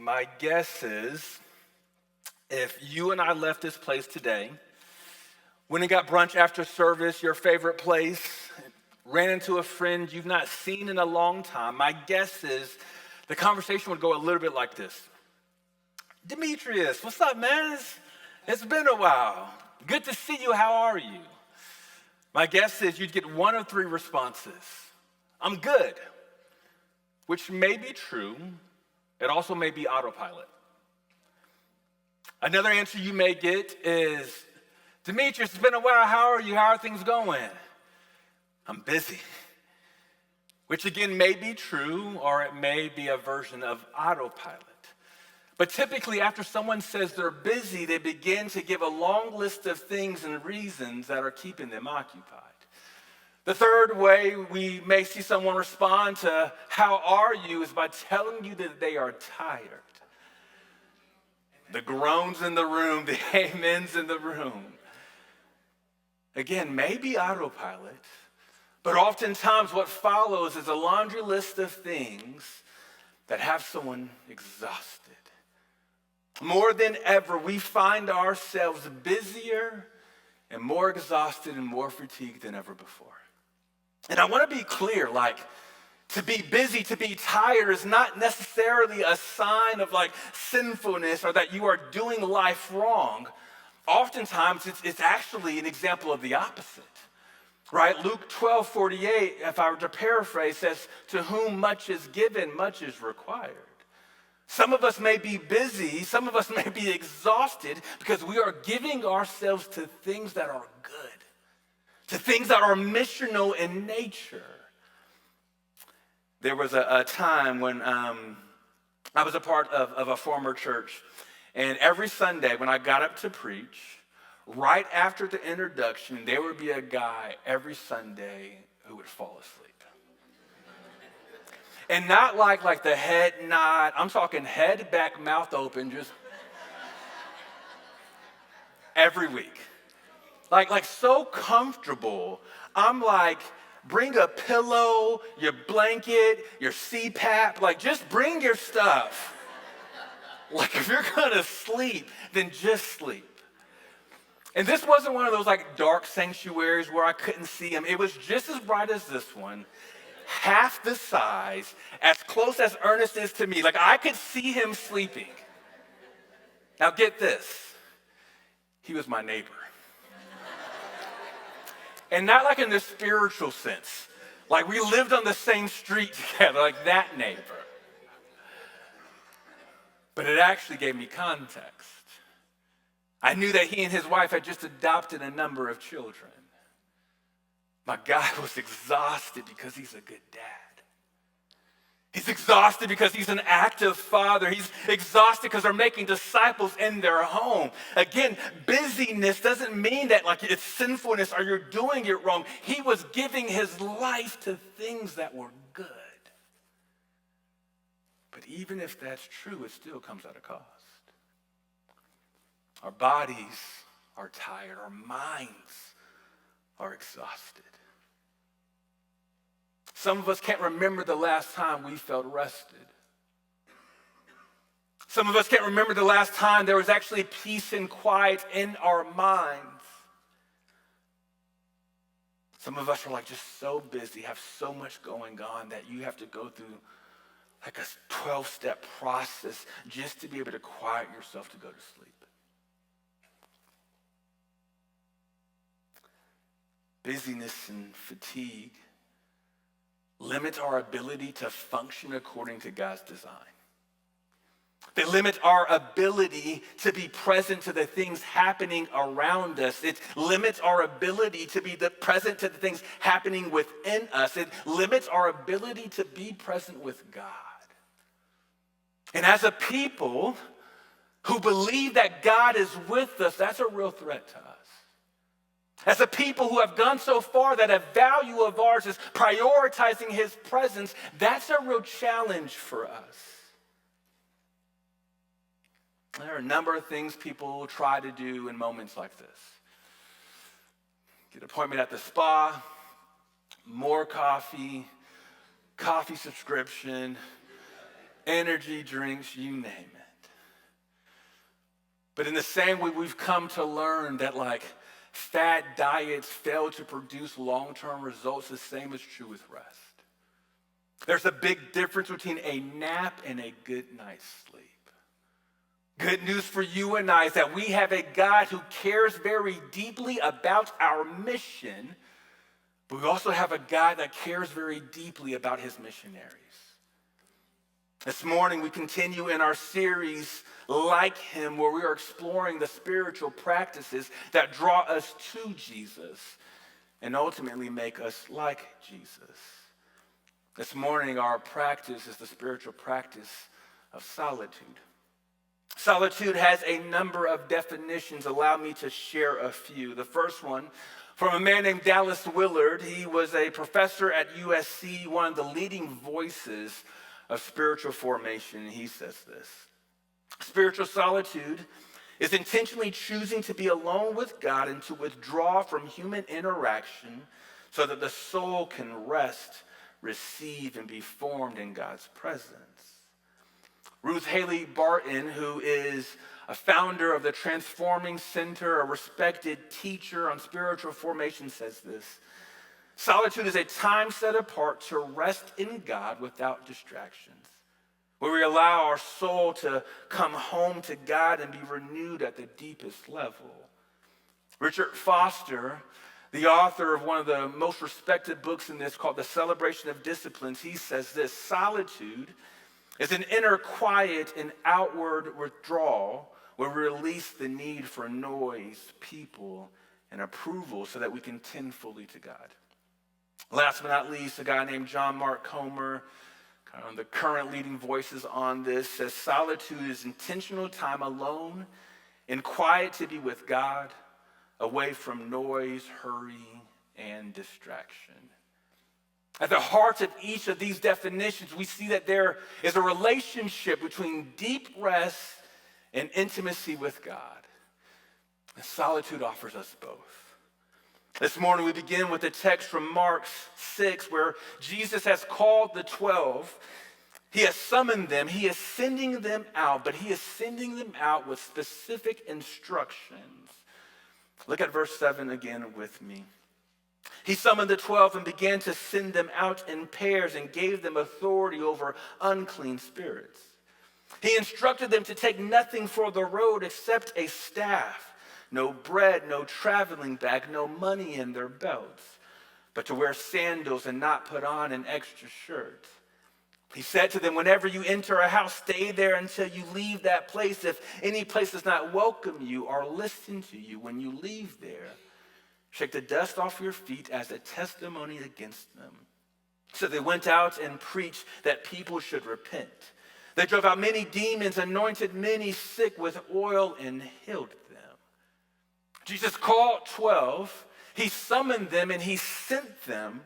My guess is if you and I left this place today, went and got brunch after service, your favorite place, ran into a friend you've not seen in a long time, my guess is the conversation would go a little bit like this. Demetrius, what's up, man? It's been a while. Good to see you. How are you? My guess is you'd get one of three responses. I'm good, which may be true. It also may be autopilot. Another answer you may get is, Demetrius, it's been a while. How are you? How are things going? I'm busy. Which again may be true, or it may be a version of autopilot. But typically after someone says they're busy, they begin to give a long list of things and reasons that are keeping them occupied. The third way we may see someone respond to how are you is by telling you that they are tired. The groans in the room, the amens in the room. Again, maybe autopilot, but oftentimes what follows is a laundry list of things that have someone exhausted. More than ever, we find ourselves busier and more exhausted and more fatigued than ever before. And I want to be clear, to be busy, to be tired is not necessarily a sign of sinfulness or that you are doing life wrong. Oftentimes, it's actually an example of the opposite, right? Luke 12:48, if I were to paraphrase, says, to whom much is given, much is required. Some of us may be busy, some of us may be exhausted because we are giving ourselves to things that are good, to things that are missional in nature. There was a time when I was a part of a former church, and every Sunday when I got up to preach, right after the introduction, there would be a guy every Sunday who would fall asleep. And not like the head nod, I'm talking head back, mouth open, just every week. Like so comfortable. I'm like, bring a pillow, your blanket, your CPAP, just bring your stuff. If you're gonna sleep, then just sleep. And this wasn't one of those dark sanctuaries where I couldn't see him. It was just as bright as this one, half the size, as close as Ernest is to me. I could see him sleeping. Now get this, he was my neighbor. And not in the spiritual sense. We lived on the same street together, that neighbor. But it actually gave me context. I knew that he and his wife had just adopted a number of children. My guy was exhausted because he's a good dad. He's exhausted because he's an active father. He's exhausted because they're making disciples in their home. Again, busyness doesn't mean that it's sinfulness or you're doing it wrong. He was giving his life to things that were good. But even if that's true, it still comes at a cost. Our bodies are tired. Our minds are exhausted. Some of us can't remember the last time we felt rested. Some of us can't remember the last time there was actually peace and quiet in our minds. Some of us are just so busy, have so much going on that you have to go through a 12-step process just to be able to quiet yourself to go to sleep. Busyness and fatigue limit our ability to function according to God's design. They limit our ability to be present to the things happening around us. It limits our ability to be present to the things happening within us. It limits our ability to be present with God. And as a people who believe that God is with us, that's a real threat to us. As a people who have gone so far that a value of ours is prioritizing his presence, that's a real challenge for us. There are a number of things people try to do in moments like this. Get an appointment at the spa, more coffee, coffee subscription, energy drinks, you name it. But in the same way, we've come to learn that like fad diets fail to produce long-term results, the same is true with rest. There's a big difference between a nap and a good night's sleep. Good news for you and I is that we have a God who cares very deeply about our mission, but we also have a God that cares very deeply about his missionaries. This morning we continue in our series, Like Him, where we are exploring the spiritual practices that draw us to Jesus and ultimately make us like Jesus. This morning our practice is the spiritual practice of solitude. Solitude has a number of definitions. Allow me to share a few. The first one, from a man named Dallas Willard. He was a professor at USC, one of the leading voices of spiritual formation. He says this: spiritual solitude is intentionally choosing to be alone with God and to withdraw from human interaction so that the soul can rest, receive, and be formed in God's presence. Ruth Haley Barton, who is a founder of the Transforming Center, a respected teacher on spiritual formation, says this: solitude is a time set apart to rest in God without distractions, where we allow our soul to come home to God and be renewed at the deepest level. Richard Foster, the author of one of the most respected books in this called The Celebration of Disciplines, he says this: solitude is an inner quiet and outward withdrawal where we release the need for noise, people, and approval so that we can tend fully to God. Last but not least, a guy named John Mark Comer, kind of the current leading voices on this, says solitude is intentional time alone in quiet to be with God, away from noise, hurry, and distraction. At the heart of each of these definitions, we see that there is a relationship between deep rest and intimacy with God. And solitude offers us both. This morning we begin with a text from Mark 6 where Jesus has called the 12. He has summoned them. He is sending them out, but he is sending them out with specific instructions. Look at verse 7 again with me. He summoned the 12 and began to send them out in pairs and gave them authority over unclean spirits. He instructed them to take nothing for the road except a staff, no bread, no traveling bag, no money in their belts, but to wear sandals and not put on an extra shirt. He said to them, whenever you enter a house, stay there until you leave that place. If any place does not welcome you or listen to you when you leave there, shake the dust off your feet as a testimony against them. So they went out and preached that people should repent. They drove out many demons, anointed many sick with oil, and healed them. Jesus called 12. He summoned them and he sent them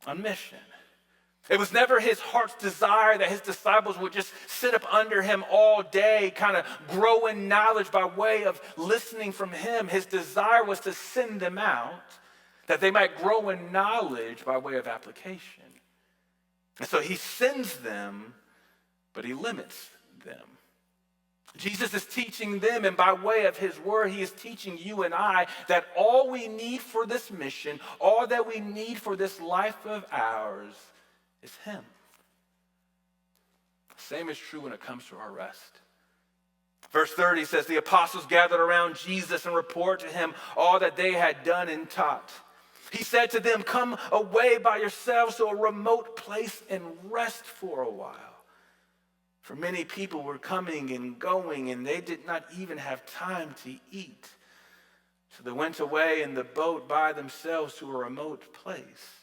on mission. It was never his heart's desire that his disciples would just sit up under him all day, kind of grow in knowledge by way of listening from him. His desire was to send them out that they might grow in knowledge by way of application. And so he sends them, but he limits them. Jesus is teaching them, and by way of his word, he is teaching you and I that all we need for this mission, all that we need for this life of ours, is him. Same is true when it comes to our rest. Verse 30 says, the apostles gathered around Jesus and reported to him all that they had done and taught. He said to them, come away by yourselves to a remote place and rest for a while. For many people were coming and going, and they did not even have time to eat. So they went away in the boat by themselves to a remote place.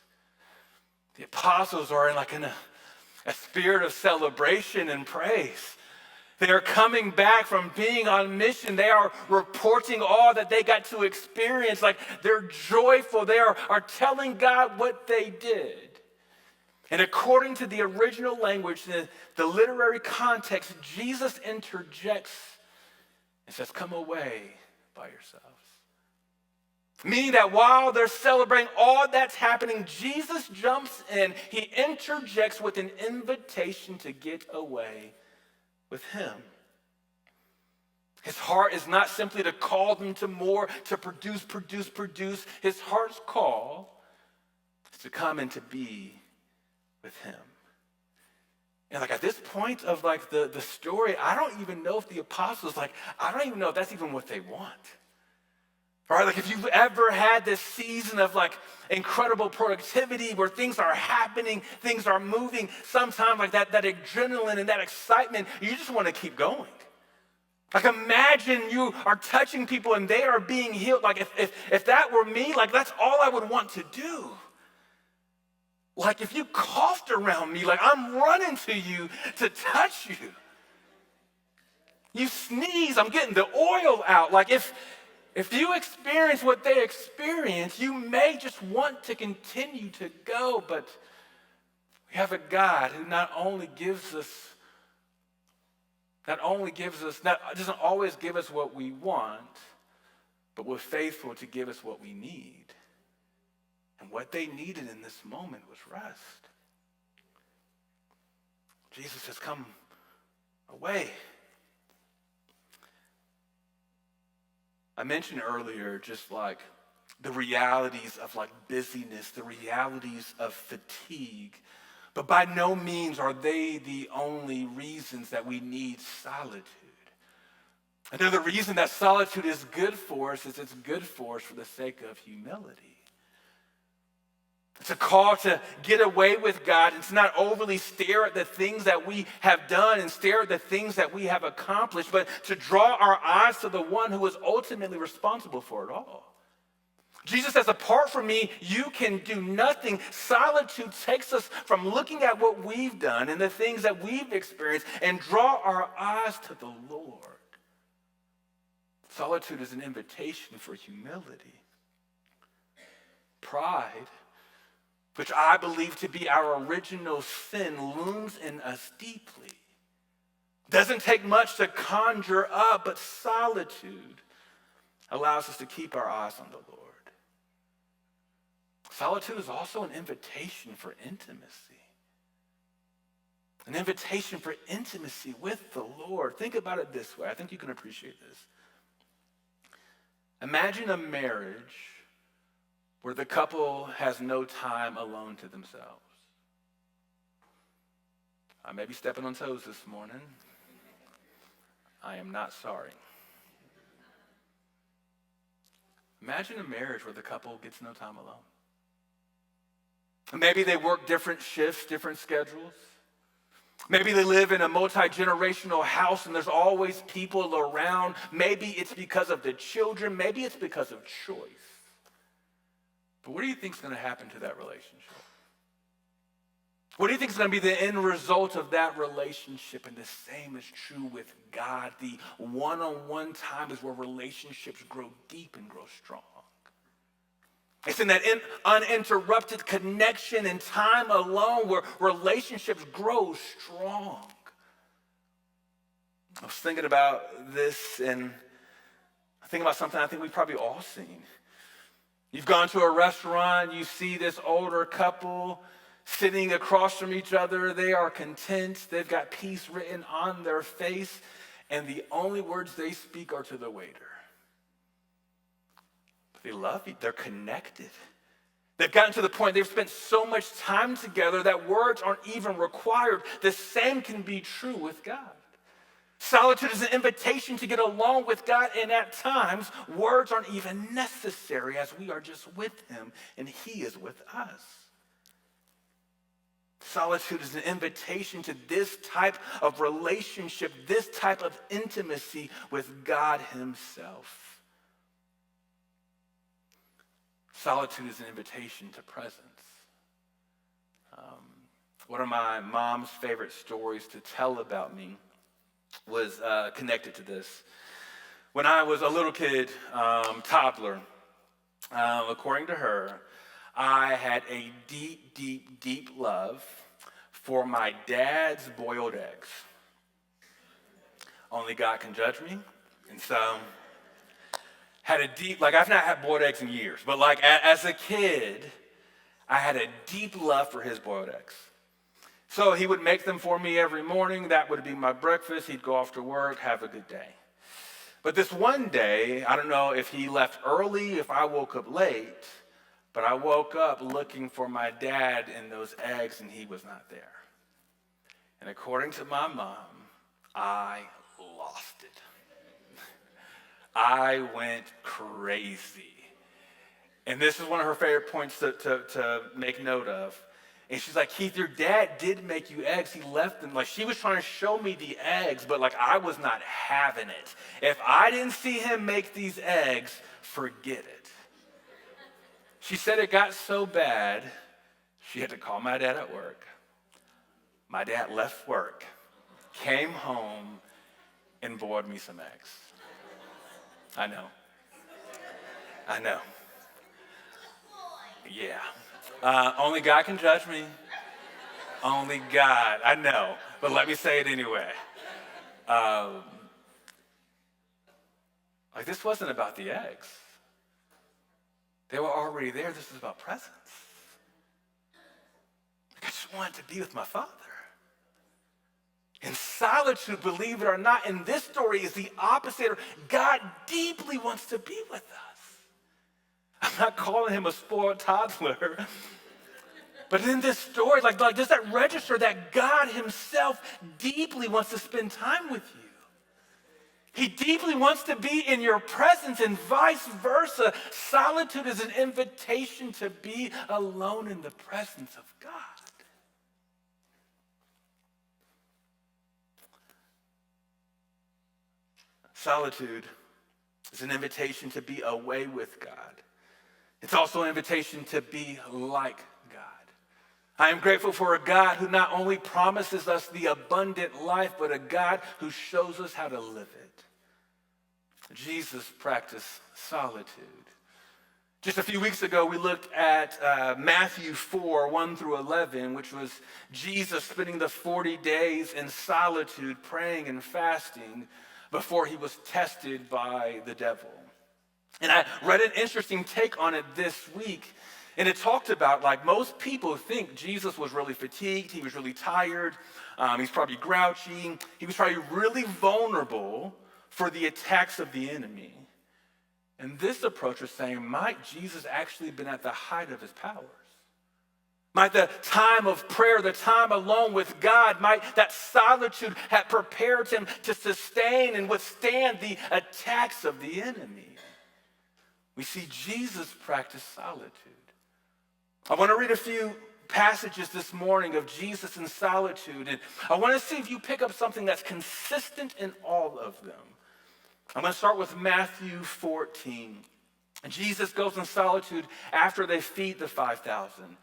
The apostles are in a spirit of celebration and praise. They are coming back from being on mission. They are reporting all that they got to experience. Like they're joyful. They are telling God what they did. And according to the original language, the literary context, Jesus interjects and says, come away by yourselves. Meaning that while they're celebrating all that's happening, Jesus jumps in. He interjects with an invitation to get away with him. His heart is not simply to call them to more, to produce. His heart's call is to come and to be with him. And like at this point of like the story, I don't even know if the apostles, I don't even know if that's even what they want. All right, like if you've ever had this season of like incredible productivity where things are happening, things are moving, sometimes like that adrenaline and that excitement, you just want to keep going. Like imagine you are touching people and they are being healed. Like if that were me, like that's all I would want to do. Like if you coughed around me, like I'm running to you to touch you. You sneeze, I'm getting the oil out. Like if you experience what they experience, you may just want to continue to go, but we have a God who not doesn't always give us what we want, but we're faithful to give us what we need. And what they needed in this moment was rest. Jesus has come away. I mentioned earlier just like the realities of like busyness, the realities of fatigue, but by no means are they the only reasons that we need solitude. Another reason that solitude is good for us is it's good for us for the sake of humility. It's a call to get away with God and to not overly stare at the things that we have done and stare at the things that we have accomplished, but to draw our eyes to the one who is ultimately responsible for it all. Jesus says, apart from me, you can do nothing. Solitude takes us from looking at what we've done and the things that we've experienced and draw our eyes to the Lord. Solitude is an invitation for humility. Pride, which I believe to be our original sin, looms in us deeply. Doesn't take much to conjure up, but solitude allows us to keep our eyes on the Lord. Solitude is also an invitation for intimacy. An invitation for intimacy with the Lord. Think about it this way. I think you can appreciate this. Imagine a marriage where the couple has no time alone to themselves. I may be stepping on toes this morning. I am not sorry. Imagine a marriage where the couple gets no time alone. Maybe they work different shifts, different schedules. Maybe they live in a multi-generational house and there's always people around. Maybe it's because of the children. Maybe it's because of choice. But what do you think is going to happen to that relationship? What do you think is going to be the end result of that relationship? And the same is true with God. The one-on-one time is where relationships grow deep and grow strong. It's in that uninterrupted connection and time alone where relationships grow strong. I was thinking about this and I think about something I think we've probably all seen. You've gone to a restaurant, you see this older couple sitting across from each other. They are content. They've got peace written on their face. And the only words they speak are to the waiter. They love you. They're connected. They've gotten to the point they've spent so much time together that words aren't even required. The same can be true with God. Solitude is an invitation to get along with God, and at times, words aren't even necessary as we are just with him and he is with us. Solitude is an invitation to this type of relationship, this type of intimacy with God himself. Solitude is an invitation to presence. One of my mom's favorite stories to tell about me was connected to this. When I was a little kid, toddler, according to her, I had a deep, deep, deep love for my dad's boiled eggs. Only God can judge me. And so had a deep, like I've not had boiled eggs in years, but like as a kid, I had a deep love for his boiled eggs. So he would make them for me every morning. That would be my breakfast. He'd go off to work, have a good day. But this one day, I don't know if he left early, if I woke up late, but I woke up looking for my dad in those eggs and he was not there. And according to my mom, I lost it. I went crazy. And this is one of her favorite points to make note of. And she's like, Keith, your dad did make you eggs. He left them. Like, she was trying to show me the eggs, but like I was not having it. If I didn't see him make these eggs, forget it. She said it got so bad, she had to call my dad at work. My dad left work, came home, and boiled me some eggs. I know. Yeah. Only God can judge me. Only God. I know. But let me say it anyway. Like this wasn't about the eggs. They were already there. This was about presence. Like I just wanted to be with my Father. And solitude, believe it or not, in this story is the opposite. God deeply wants to be with us. I'm not calling him a spoiled toddler. But in this story, like does that register that God himself deeply wants to spend time with you? He deeply wants to be in your presence and vice versa. Solitude is an invitation to be alone in the presence of God. Solitude is an invitation to be away with God. It's also an invitation to be like God. I am grateful for a God who not only promises us the abundant life, but a God who shows us how to live it. Jesus practiced solitude. Just a few weeks ago, we looked at Matthew 4, 1 through 11, which was Jesus spending the 40 days in solitude, praying and fasting before he was tested by the devil. And I read an interesting take on it this week. And it talked about, like, most people think Jesus was really fatigued. He was really tired. He's probably grouchy. He was probably really vulnerable for the attacks of the enemy. And this approach was saying, might Jesus actually been at the height of his powers? Might the time of prayer, the time alone with God, might that solitude have prepared him to sustain and withstand the attacks of the enemy? We see Jesus practice solitude. I want to read a few passages this morning of Jesus in solitude, and I want to see if you pick up something that's consistent in all of them. I'm going to start with Matthew 14. Jesus goes in solitude after they feed the 5,000.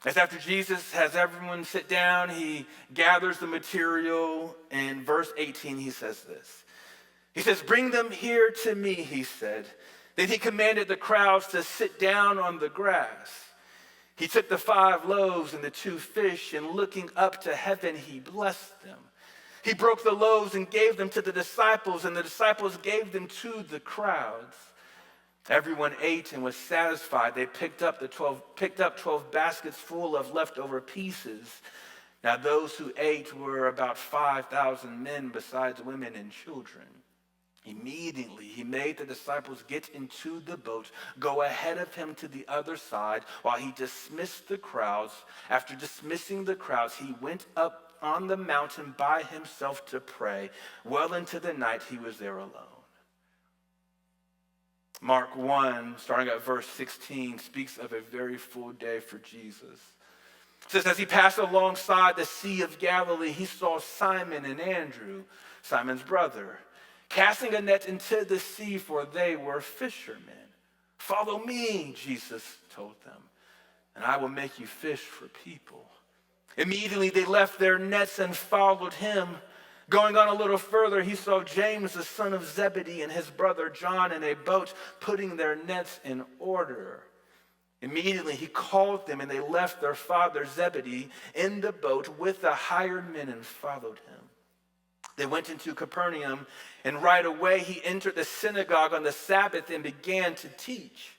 As after Jesus has everyone sit down, he gathers the material. In verse 18, he says this. He says, "Bring them here to me," he said. Then he commanded the crowds to sit down on the grass. He took the 5 loaves and the 2 fish, and looking up to heaven, he blessed them. He broke the loaves and gave them to the disciples, and the disciples gave them to the crowds. Everyone ate and was satisfied. They picked up 12 baskets full of leftover pieces. Now those who ate were about 5,000 men, besides women and children. Immediately he made the disciples get into the boat, go ahead of him to the other side, while he dismissed the crowds. After dismissing the crowds, he went up on the mountain by himself to pray. Well into the night he was there alone. Mark 1, starting at verse 16, speaks of a very full day for Jesus. It says, as he passed alongside the Sea of Galilee, he saw Simon and Andrew, Simon's brother, casting a net into the sea, for they were fishermen. "Follow me," Jesus told them, "and I will make you fish for people." Immediately they left their nets and followed him. Going on a little further, he saw James, the son of Zebedee, and his brother John in a boat, putting their nets in order. Immediately he called them, and they left their father Zebedee in the boat with the hired men and followed him. They went into Capernaum, and right away he entered the synagogue on the Sabbath and began to teach.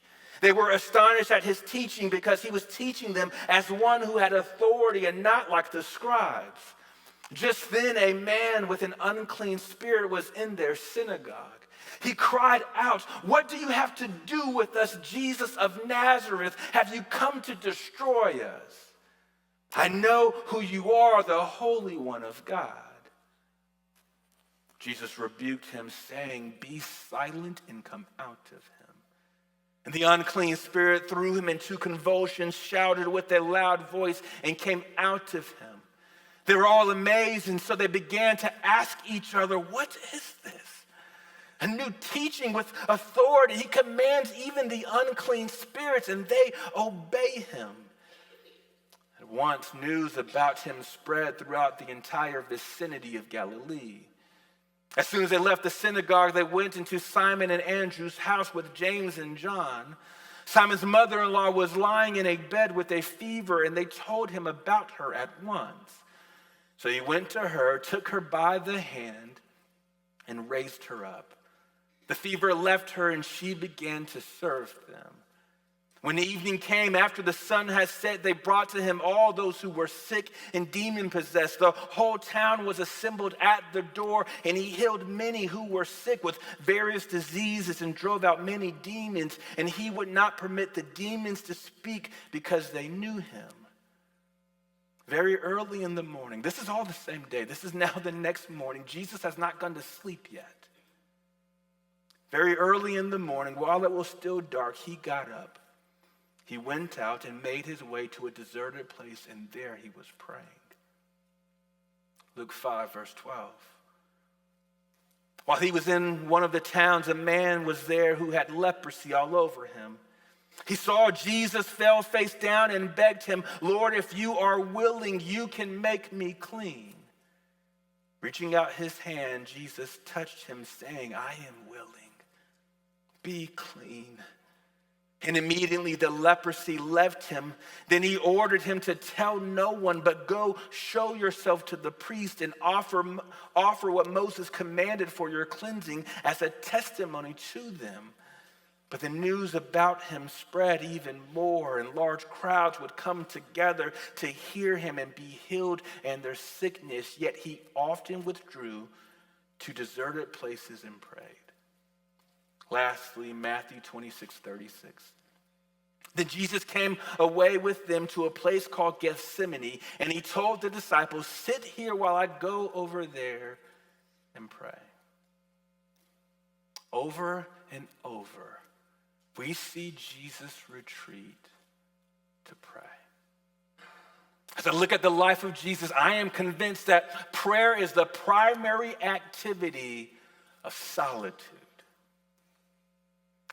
They were astonished at his teaching because he was teaching them as one who had authority and not like the scribes. Just then a man with an unclean spirit was in their synagogue. He cried out, "What do you have to do with us, Jesus of Nazareth? Have you come to destroy us? I know who you are, the Holy One of God." Jesus rebuked him, saying, "Be silent and come out of him." And the unclean spirit threw him into convulsions, shouted with a loud voice, and came out of him. They were all amazed, and so they began to ask each other, "What is this? A new teaching with authority. He commands even the unclean spirits, and they obey him." At once, news about him spread throughout the entire vicinity of Galilee. As soon as they left the synagogue, they went into Simon and Andrew's house with James and John. Simon's mother-in-law was lying in a bed with a fever, and they told him about her at once. So he went to her, took her by the hand, and raised her up. The fever left her, and she began to serve them. When the evening came, after the sun had set, they brought to him all those who were sick and demon-possessed. The whole town was assembled at the door, and he healed many who were sick with various diseases and drove out many demons. And he would not permit the demons to speak because they knew him. Very early in the morning, this is all the same day. This is now the next morning. Jesus has not gone to sleep yet. Very early in the morning, while it was still dark, he got up. He went out and made his way to a deserted place, and there he was praying. Luke 5, verse 12. While he was in one of the towns, a man was there who had leprosy all over him. He saw Jesus, fell face down, and begged him, "Lord, if you are willing, you can make me clean." Reaching out his hand, Jesus touched him, saying, "I am willing. Be clean." And immediately the leprosy left him. Then he ordered him to tell no one, but go show yourself to the priest and offer what Moses commanded for your cleansing as a testimony to them. But the news about him spread even more, and large crowds would come together to hear him and be healed in their sickness. Yet he often withdrew to deserted places and prayed. Lastly, Matthew 26:36. Then Jesus came away with them to a place called Gethsemane, and he told the disciples, "Sit here while I go over there and pray." Over and over, we see Jesus retreat to pray. As I look at the life of Jesus, I am convinced that prayer is the primary activity of solitude.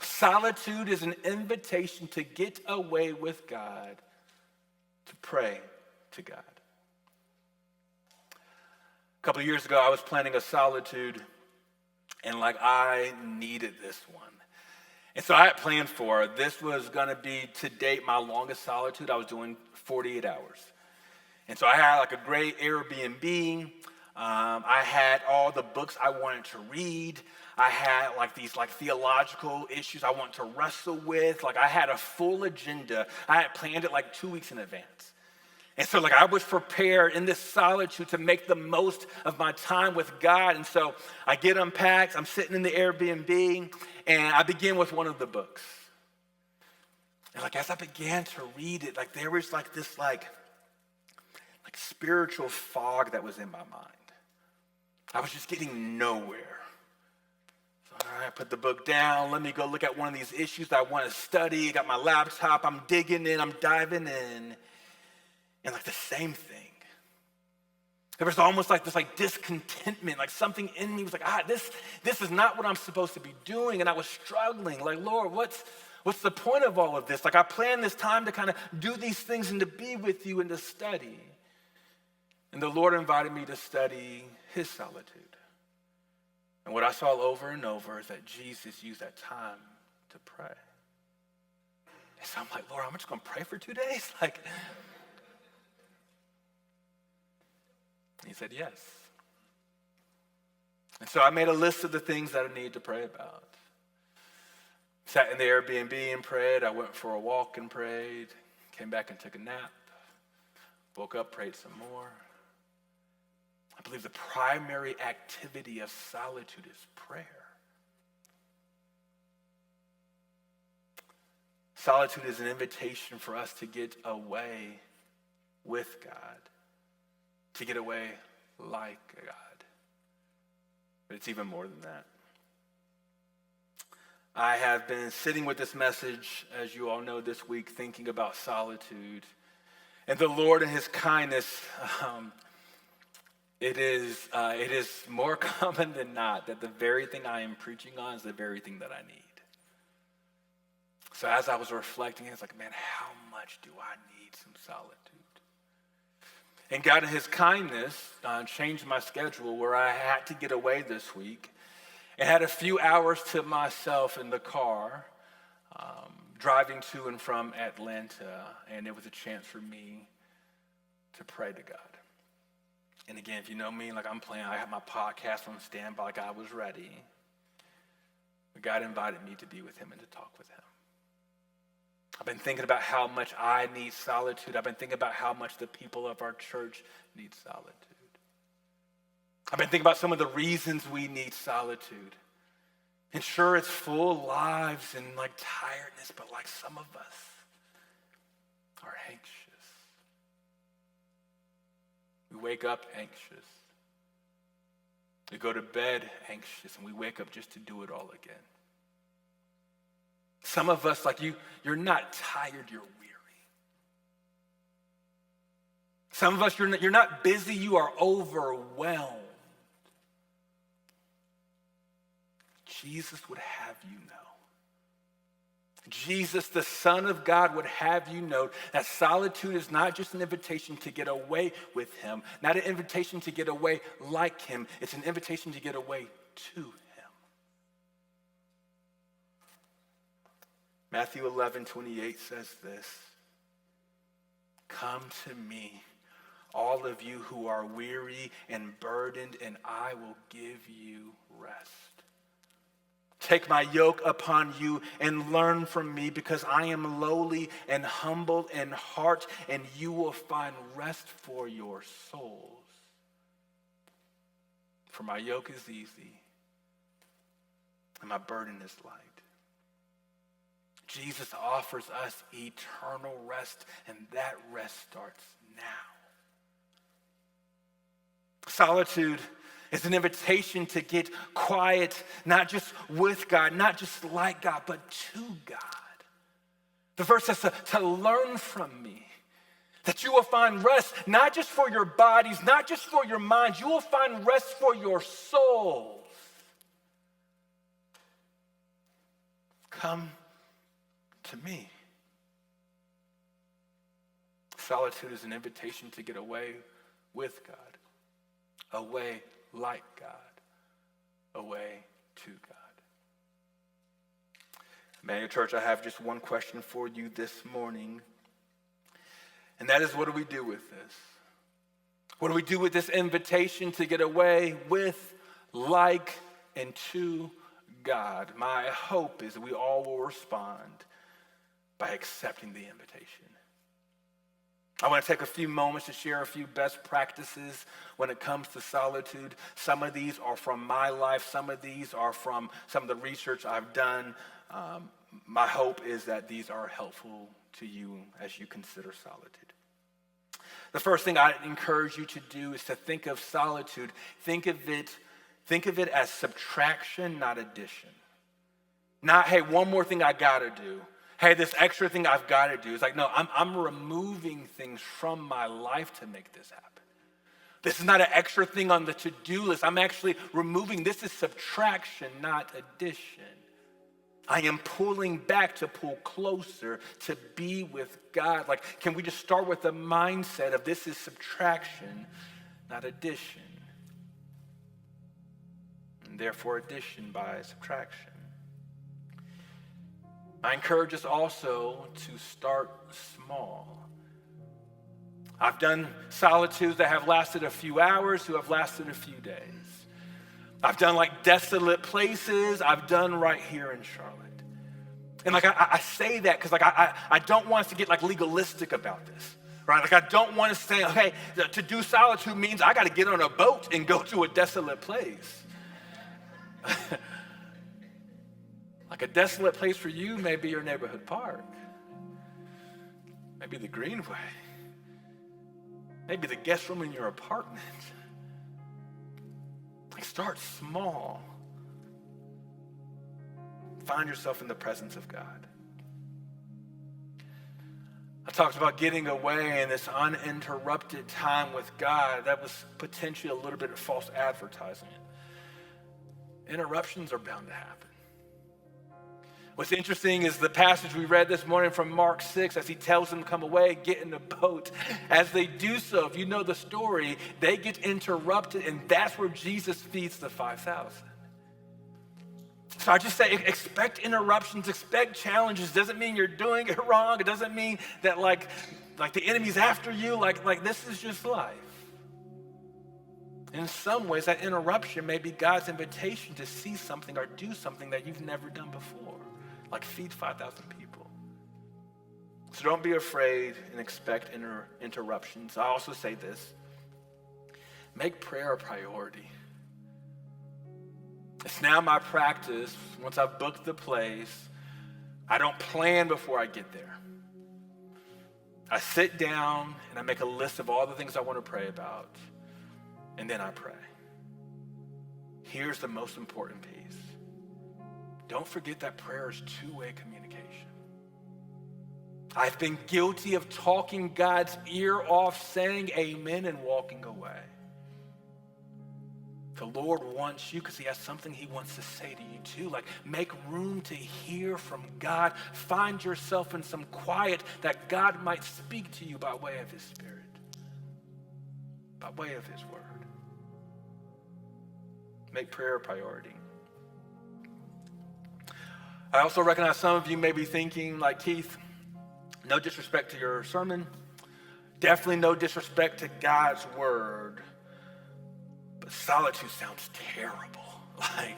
Solitude is an invitation to get away with God, to pray to God. A couple of years ago, I was planning a solitude, and I needed this one. And so I had planned for it. This was going to be, to date, my longest solitude. I was doing 48 hours. And so I had a great Airbnb. I had all the books I wanted to read. I had these theological issues I want to wrestle with. I had a full agenda. I had planned it 2 weeks in advance. And so I was prepared in this solitude to make the most of my time with God. And so I get unpacked. I'm sitting in the Airbnb, and I begin with one of the books. And as I began to read it, there was this spiritual fog that was in my mind. I was just getting nowhere. So I put the book down. Let me go look at one of these issues that I want to study. Got my laptop. I'm digging in. I'm diving in. And the same thing. There was almost this discontentment. Something in me was this is not what I'm supposed to be doing. And I was struggling. Lord, what's the point of all of this? I planned this time to kind of do these things and to be with you and to study. And the Lord invited me to study his solitude. And what I saw over and over is that Jesus used that time to pray. And so I'm Lord, I'm just going to pray for 2 days? He said, yes. And so I made a list of the things that I needed to pray about. Sat in the Airbnb and prayed. I went for a walk and prayed. Came back and took a nap. Woke up, prayed some more. I believe the primary activity of solitude is prayer. Solitude is an invitation for us to get away with God, to get away like God. But it's even more than that. I have been sitting with this message, as you all know, this week, thinking about solitude. And the Lord in his kindness, it is more common than not that the very thing I am preaching on is the very thing that I need. So as I was reflecting, I was like, man, how much do I need some solitude? And God in his kindness changed my schedule where I had to get away this week and had a few hours to myself in the car, driving to and from Atlanta, and it was a chance for me to pray to God. And again, if you know me, like I have my podcast on standby, like I was ready. But God invited me to be with him and to talk with him. I've been thinking about how much I need solitude. I've been thinking about how much the people of our church need solitude. I've been thinking about some of the reasons we need solitude. And sure, it's full lives and like tiredness, but like some of us are anxious. We wake up anxious. We go to bed anxious, and we wake up just to do it all again. Some of us, like you're not tired, you're weary. Some of us, you're not busy, you are overwhelmed. Jesus would have you know. Jesus, the Son of God, would have you know that solitude is not just an invitation to get away with him, not an invitation to get away like him. It's an invitation to get away to him. Matthew 11:28 says this, "Come to me, all of you who are weary and burdened, and I will give you rest. Take my yoke upon you and learn from me, because I am lowly and humble in heart, and you will find rest for your souls. For my yoke is easy, and my burden is light." Jesus offers us eternal rest, and that rest starts now. Solitude is an invitation to get quiet, not just with God, not just like God, but to God. The verse says to learn from me, that you will find rest, not just for your bodies, not just for your minds, you will find rest for your souls. Come to me. Solitude is an invitation to get away with God, away like God, away to God. Immanuel Church, I have just one question for you this morning, and that is, what do we do with this? What do we do with this invitation to get away with, like, and to God? My hope is that we all will respond by accepting the invitation. I want to take a few moments to share a few best practices when it comes to solitude. Some of these are from my life. Some of these are from some of the research I've done. My hope is that these are helpful to you as you consider solitude. The first thing I encourage you to do is to think of solitude. Think of it as subtraction, not addition. Not, hey, one more thing I gotta do. Hey, this extra thing I've got to do. It's like, no, I'm removing things from my life to make this happen. This is not an extra thing on the to-do list. I'm actually removing. This is subtraction, not addition. I am pulling back to pull closer to be with God. Like, can we just start with the mindset of this is subtraction, not addition? And therefore, addition by subtraction. I encourage us also to start small. I've done solitudes that have lasted a few hours, who have lasted a few days. I've done like desolate places. I've done right here in Charlotte. And like I say that because like I don't want us to get like legalistic about this, right? Like I don't want to say, okay, to do solitude means I got to get on a boat and go to a desolate place. Like a desolate place for you may be your neighborhood park. Maybe the Greenway. Maybe the guest room in your apartment. Like start small. Find yourself in the presence of God. I talked about getting away in this uninterrupted time with God. That was potentially a little bit of false advertising. Interruptions are bound to happen. What's interesting is the passage we read this morning from Mark 6, as he tells them to come away, get in the boat. As they do so, if you know the story, they get interrupted, and that's where Jesus feeds the 5,000. So I just say, expect interruptions, expect challenges. Doesn't mean you're doing it wrong. It doesn't mean that like the enemy's after you. Like this is just life. In some ways, that interruption may be God's invitation to see something or do something that you've never done before. Like feed 5,000 people. So don't be afraid and expect interruptions. I also say this. Make prayer a priority. It's now my practice, once I've booked the place, I don't plan before I get there. I sit down and I make a list of all the things I want to pray about, and then I pray. Here's the most important piece. Don't forget that prayer is two-way communication. I've been guilty of talking God's ear off, saying amen and walking away. The Lord wants you because he has something he wants to say to you too. Like make room to hear from God. Find yourself in some quiet that God might speak to you by way of his Spirit, by way of his word. Make prayer a priority. I also recognize some of you may be thinking like, Keith, no disrespect to your sermon, definitely no disrespect to God's word, but solitude sounds terrible. Like,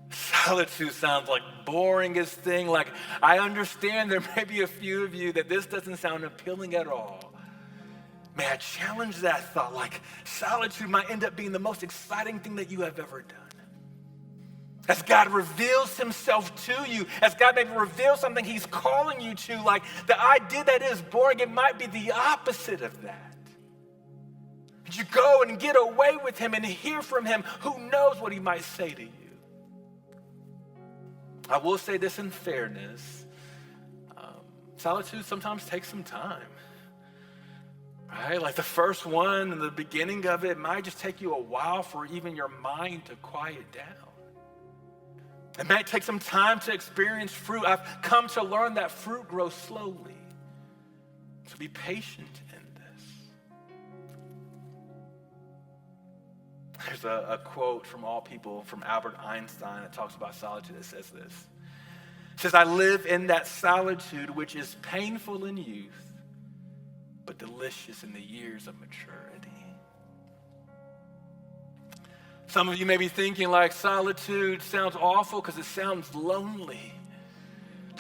solitude sounds like boringest thing. Like, I understand there may be a few of you that this doesn't sound appealing at all. May I challenge that thought? Like, solitude might end up being the most exciting thing that you have ever done. As God reveals himself to you, as God maybe reveals something he's calling you to, like the idea that is boring, it might be the opposite of that. You go and get away with him and hear from him. Who knows what he might say to you? I will say this in fairness. Solitude sometimes takes some time. Right? Like the first one and the beginning of it might just take you a while for even your mind to quiet down. It might take some time to experience fruit. I've come to learn that fruit grows slowly. So be patient in this. There's a quote from all people from Albert Einstein that talks about solitude that says this. It says, I live in that solitude which is painful in youth, but delicious in the years of maturity. Some of you may be thinking like solitude sounds awful because it sounds lonely.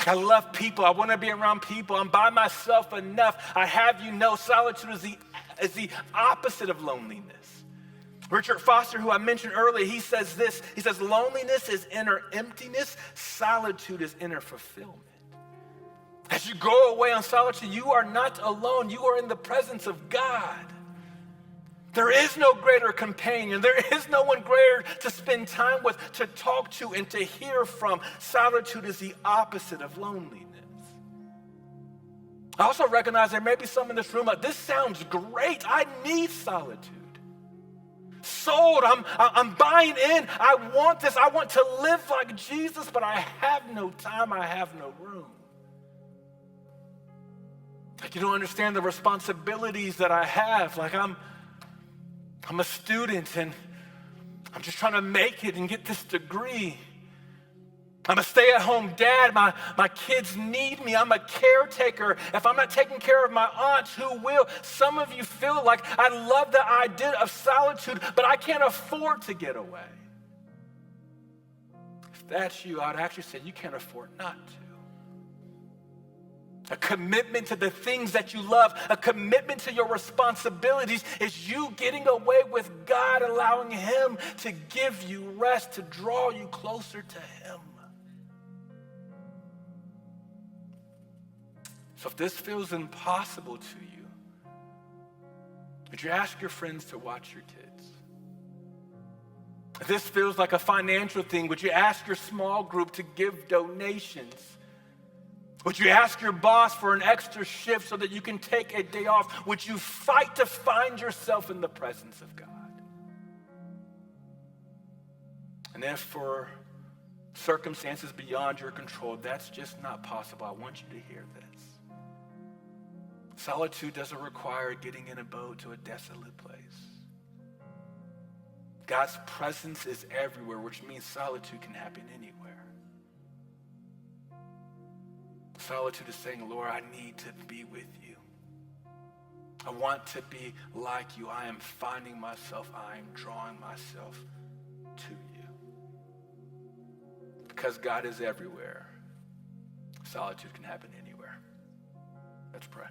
I love people. I want to be around people. I'm by myself enough. I have you know solitude is the opposite of loneliness. Richard Foster, who I mentioned earlier, he says this. He says loneliness is inner emptiness. Solitude is inner fulfillment. As you go away on solitude, you are not alone. You are in the presence of God. There is no greater companion. There is no one greater to spend time with, to talk to, and to hear from. Solitude is the opposite of loneliness. I also recognize there may be some in this room like, this sounds great. I need solitude. Sold. I'm buying in. I want this. I want to live like Jesus, but I have no time. I have no room. Like you don't understand the responsibilities that I have. Like I'm a student and I'm just trying to make it and get this degree. I'm a stay-at-home dad. My kids need me. I'm a caretaker. If I'm not taking care of my aunts, who will? Some of you feel like I love the idea of solitude, but I can't afford to get away. If that's you, I'd actually say you can't afford not to. A commitment to the things that you love, a commitment to your responsibilities is you getting away with God, allowing Him to give you rest, to draw you closer to Him. So if this feels impossible to you, would you ask your friends to watch your kids? If this feels like a financial thing, would you ask your small group to give donations? Would you ask your boss for an extra shift so that you can take a day off? Would you fight to find yourself in the presence of God? And if for circumstances beyond your control, that's just not possible, I want you to hear this. Solitude doesn't require getting in a boat to a desolate place. God's presence is everywhere, which means solitude can happen anywhere. Solitude is saying, Lord, I need to be with you. I want to be like you. I am finding myself. I am drawing myself to you. Because God is everywhere, solitude can happen anywhere. Let's pray.